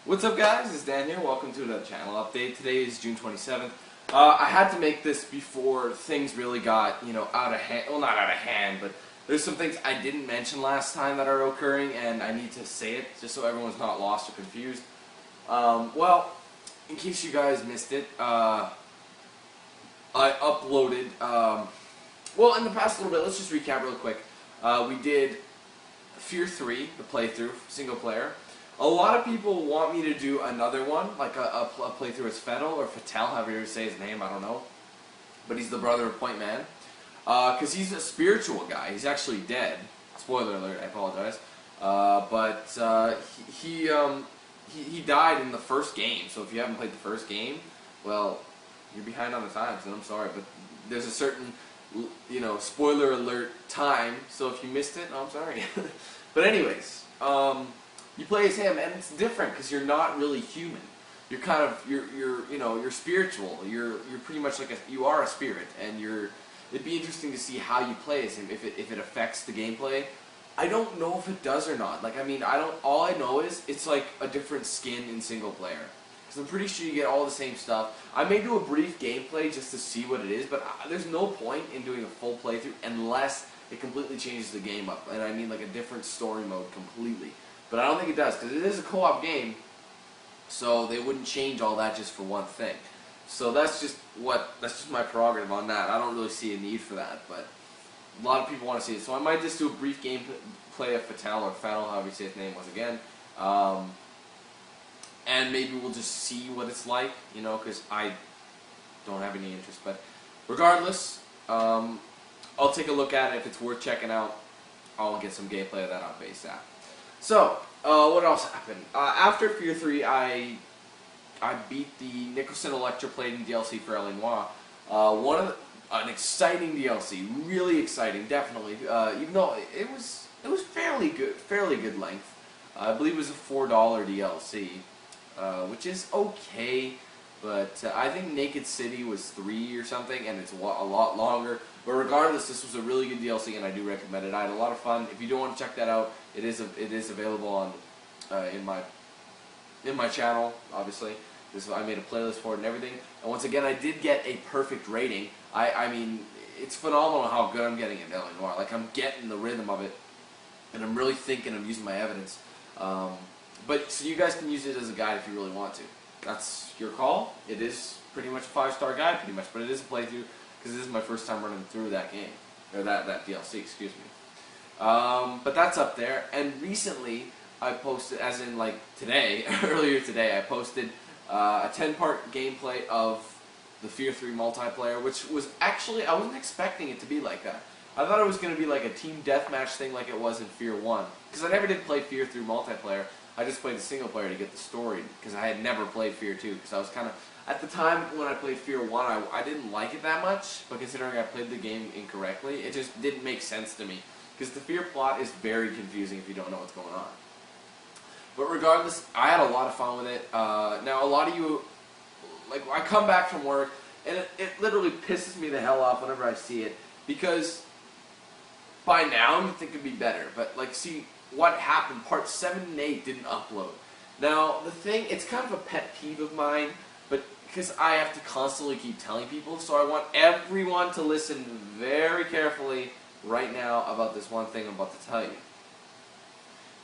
What's up, guys? It's Dan here. Welcome to another channel update. Today is June 27th. I had to make this before things really got, out of hand. Well, not out of hand, but there's some things I didn't mention last time that are occurring, and I need to say it just so everyone's not lost or confused. Well, in case you guys missed it, I uploaded, well, in the past little bit, let's just recap real quick. We did Fear 3, the playthrough, single player. A lot of people want me to do another one, like a playthrough as Fettel, or Fattel, however you say his name, I don't know. But he's the brother of Point Man. Because he's a spiritual guy. He's actually dead. Spoiler alert, I apologize. He died in the first game, so if you haven't played the first game, well, you're behind on the times, and I'm sorry, but there's a certain, spoiler alert time, so if you missed it, I'm sorry. But anyways, you play as him, and it's different because you're not really human. You're kind of you're spiritual. You're pretty much like you are a spirit, and it'd be interesting to see how you play as him if it affects the gameplay. I don't know if it does or not. Like, I mean, all I know is it's like a different skin in single player. Because I'm pretty sure you get all the same stuff. I may do a brief gameplay just to see what it is, but there's no point in doing a full playthrough unless it completely changes the game up. And I mean like a different story mode completely. But I don't think it does, because it is a co-op game, so they wouldn't change all that just for one thing. So that's just my prerogative on that. I don't really see a need for that, but a lot of people want to see it. So I might just do a brief gameplay of Fattel, or Fattel, however you say his name once again. And maybe we'll just see what it's like, because I don't have any interest. But regardless, I'll take a look at it. If it's worth checking out, I'll get some gameplay of that on ASAP. So, what else happened? After Fear 3, I beat the Nicholson Electroplating DLC for L.A. Noire. An exciting DLC, really exciting, definitely. Even though it was fairly good length. I believe it was a $4 DLC, which is okay. But I think Naked City was $3 or something, and it's a lot longer. But regardless, this was a really good DLC, and I do recommend it. I had a lot of fun. If you do want to check that out, it is available on in my channel. Obviously, I made a playlist for it and everything. And once again, I did get a perfect rating. I mean, it's phenomenal how good I'm getting at L.A. Noire. Like, I'm getting the rhythm of it, and I'm really thinking of using my evidence. But so you guys can use it as a guide if you really want to. That's your call. It is pretty much a 5-star guide, pretty much, but it is a playthrough because this is my first time running through that game, or that DLC, excuse me. But that's up there. And recently, I posted, as in like today, earlier today, I posted a 10-part gameplay of the Fear 3 multiplayer, which was actually, I wasn't expecting it to be like that. I thought it was going to be like a team deathmatch thing like it was in Fear 1, because I never did play Fear 3 multiplayer. I just played the single player to get the story, because I had never played Fear 2, because I was kind of, at the time when I played Fear 1, I didn't like it that much, but considering I played the game incorrectly, it just didn't make sense to me, because the Fear plot is very confusing if you don't know what's going on. But regardless, I had a lot of fun with it. Now, a lot of you, like, I come back from work, and it literally pisses me the hell off whenever I see it, because by now you'd think it'd be better, but, like, see, what happened, parts 7 and 8 didn't upload. Now, the thing, it's kind of a pet peeve of mine, but because I have to constantly keep telling people, so I want everyone to listen very carefully right now about this one thing I'm about to tell you.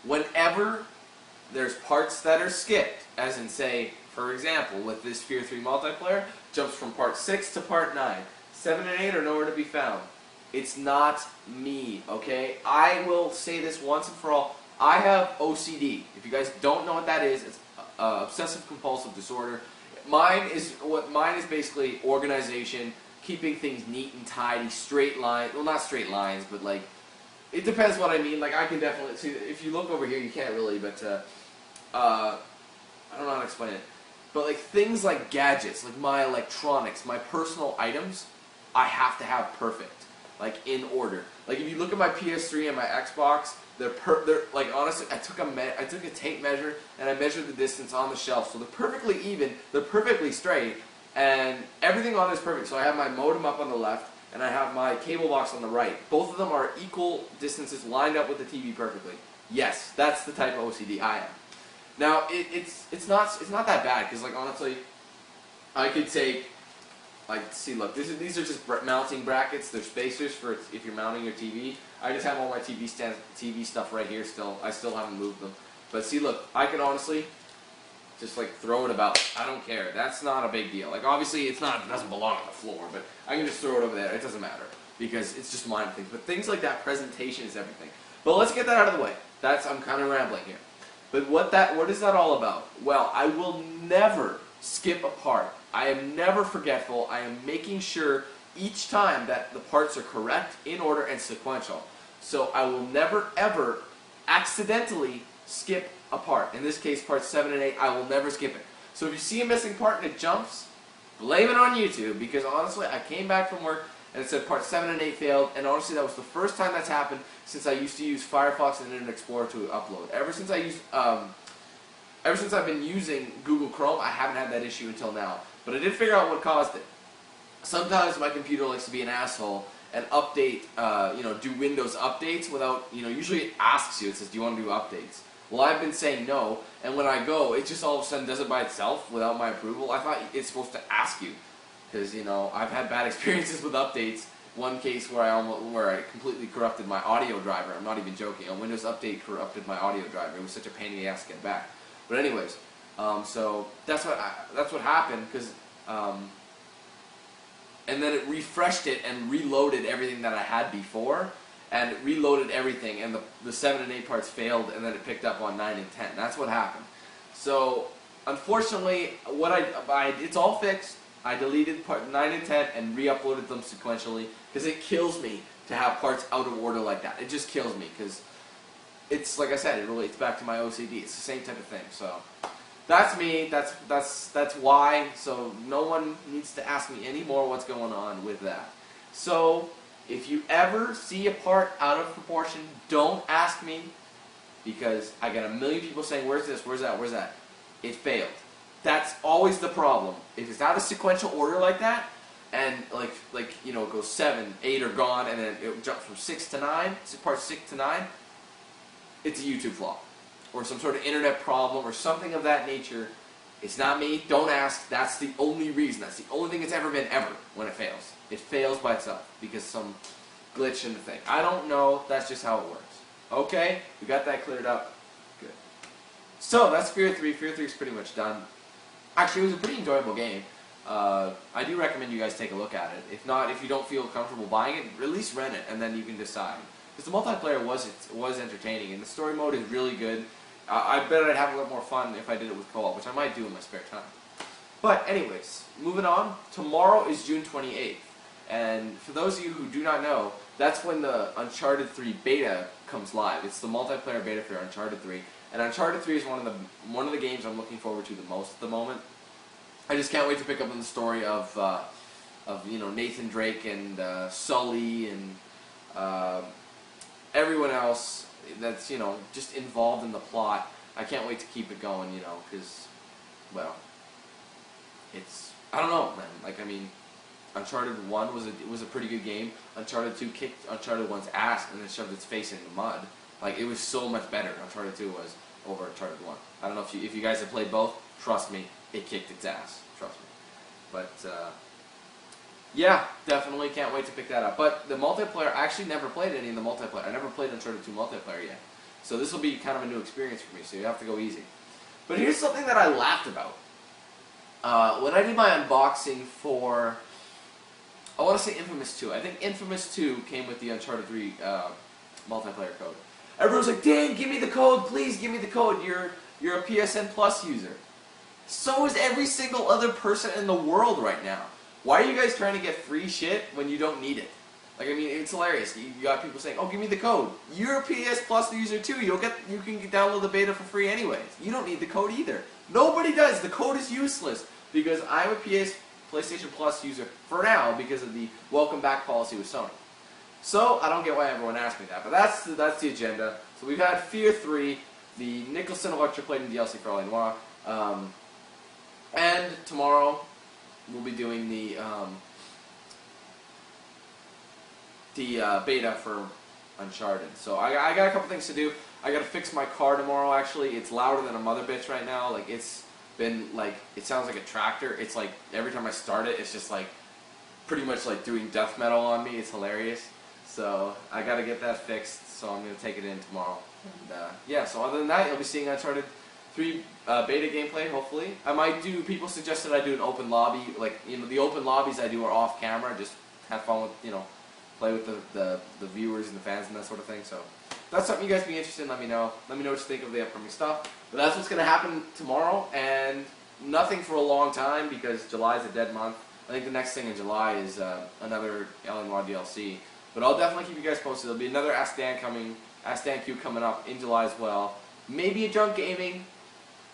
Whenever there's parts that are skipped, as in, say, for example, with this Fear 3 multiplayer, jumps from part 6 to part 9. 7 and 8 are nowhere to be found. It's not me, okay? I will say this once and for all. I have OCD. If you guys don't know what that is, it's obsessive compulsive disorder. Mine is basically organization, keeping things neat and tidy, straight lines. Well, not straight lines, but like, it depends what I mean. Like, I can definitely see, if you look over here, you can't really, but I don't know how to explain it. But like things like gadgets, like my electronics, my personal items, I have to have perfect. Like, in order. Like, if you look at my PS3 and my Xbox, they're like, honestly, I took a tape measure and I measured the distance on the shelf, so they're perfectly even, they're perfectly straight, and everything on this is perfect. So I have my modem up on the left, and I have my cable box on the right. Both of them are equal distances lined up with the TV perfectly. Yes, that's the type of OCD I am. Now it's not that bad because like honestly, I could take like see look these are just mounting brackets. They're spacers for if you're mounting your TV. I just have all my TV stuff right here still. I still haven't moved them. But see look, I can honestly just like throw it about. I don't care. That's not a big deal. Like obviously it doesn't belong on the floor, but I can just throw it over there. It doesn't matter because it's just minor things. But things like that, presentation is everything. But let's get that out of the way. I'm kind of rambling here. But what is that all about? Well, I will never skip a part. I am never forgetful. I am making sure each time that the parts are correct, in order, and sequential. So I will never ever accidentally skip a part. In this case, parts 7 and 8, I will never skip it. So if you see a missing part and it jumps, blame it on YouTube, because honestly, I came back from work and it said part 7 and 8 failed, and honestly that was the first time that's happened since I used to use Firefox and Internet Explorer to upload. Ever since I've been using Google Chrome, I haven't had that issue until now. But I did figure out what caused it. Sometimes my computer likes to be an asshole and update, do Windows updates without, usually it asks you, it says, do you want to do updates? Well, I've been saying no, and when I go, it just all of a sudden does it by itself without my approval. I thought it's supposed to ask you, because, I've had bad experiences with updates. One case where I completely corrupted my audio driver. I'm not even joking. A Windows update corrupted my audio driver. It was such a pain in the ass to get back. But anyways, so that's what happened, because and then it refreshed it and reloaded everything that I had before, and it reloaded everything, and the 7 and 8 parts failed, and then it picked up on 9 and 10. That's what happened. So unfortunately, it's all fixed. I deleted part 9 and 10 and re-uploaded them sequentially, because it kills me to have parts out of order like that. It just kills me, because it's, like I said, it relates back to my OCD. It's the same type of thing. So that's me. That's why. So no one needs to ask me anymore what's going on with that. So if you ever see a part out of proportion, don't ask me, because I got a million people saying, where's this, where's that, where's that? It failed. That's always the problem. If it's out of sequential order like that, and it goes 7, 8 are gone, and then it jumps from 6 to 9, part 6 to 9, it's a YouTube flaw, or some sort of internet problem, or something of that nature. It's not me. Don't ask. That's the only reason. That's the only thing it's ever been ever when it fails. It fails by itself because some glitch in the thing. I don't know. That's just how it works. Okay, we got that cleared up. Good. So that's Fear 3. Fear 3 is pretty much done. Actually, it was a pretty enjoyable game. I do recommend you guys take a look at it. If not, if you don't feel comfortable buying it, at least rent it, and then you can decide. Because the multiplayer was entertaining, and the story mode is really good. I bet I'd have a lot more fun if I did it with co-op, which I might do in my spare time. But anyways, moving on. Tomorrow is June 28th, and for those of you who do not know, that's when the Uncharted 3 beta comes live. It's the multiplayer beta for Uncharted 3, and Uncharted 3 is one of the games I'm looking forward to the most at the moment. I just can't wait to pick up on the story of Nathan Drake and Sully and everyone else that's just involved in the plot. I can't wait to keep it going, because well, I don't know, man. Uncharted 1 was a pretty good game. Uncharted 2 kicked Uncharted 1's ass and then shoved its face in the mud. It was so much better. Uncharted 2 was over Uncharted 1. I don't know if you guys have played both. Trust me, it kicked its ass. Trust me. But yeah, definitely can't wait to pick that up. But the multiplayer, I actually never played any of the multiplayer. I never played Uncharted 2 multiplayer yet. So this will be kind of a new experience for me, so you have to go easy. But here's something that I laughed about. When I did my unboxing for, I want to say Infamous 2. I think Infamous 2 came with the Uncharted 3 multiplayer code. Everyone was like, "Dang, give me the code, please give me the code. You're a PSN Plus user." So is every single other person in the world right now. Why are you guys trying to get free shit when you don't need it? It's hilarious. You got people saying, "Oh, give me the code." You're a PS Plus user too. You can download the beta for free anyways. You don't need the code either. Nobody does. The code is useless because I'm a PlayStation Plus user for now because of the welcome back policy with Sony. So I don't get why everyone asked me that, but that's the agenda. So we've had Fear 3, the Nicholson Electroplating DLC for all I know. And tomorrow we'll be doing the beta for Uncharted. So I got a couple things to do. I got to fix my car tomorrow. Actually, it's louder than a mother bitch right now. Like it's been like it sounds like a tractor. It's like every time I start it, it's just like pretty much like doing death metal on me. It's hilarious. So I got to get that fixed. So I'm gonna take it in tomorrow. And yeah. So other than that, you'll be seeing Uncharted 3 beta gameplay. Hopefully, I might do. People suggested I do an open lobby. Like the open lobbies I do are off camera. Just have fun with play with the viewers and the fans and that sort of thing. So if that's something you guys be interested in, let me know. Let me know what you think of the upcoming stuff. But that's what's going to happen tomorrow, and nothing for a long time because July is a dead month. I think the next thing in July is another Alienware DLC. But I'll definitely keep you guys posted. There'll be another Ask Dan Q coming up in July as well. Maybe a Drunk Gaming,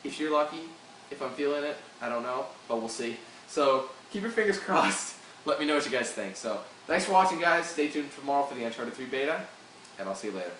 if you're lucky, if I'm feeling it. I don't know, but we'll see. So keep your fingers crossed. Let me know what you guys think. So thanks for watching, guys. Stay tuned for tomorrow for the Uncharted 3 beta, and I'll see you later.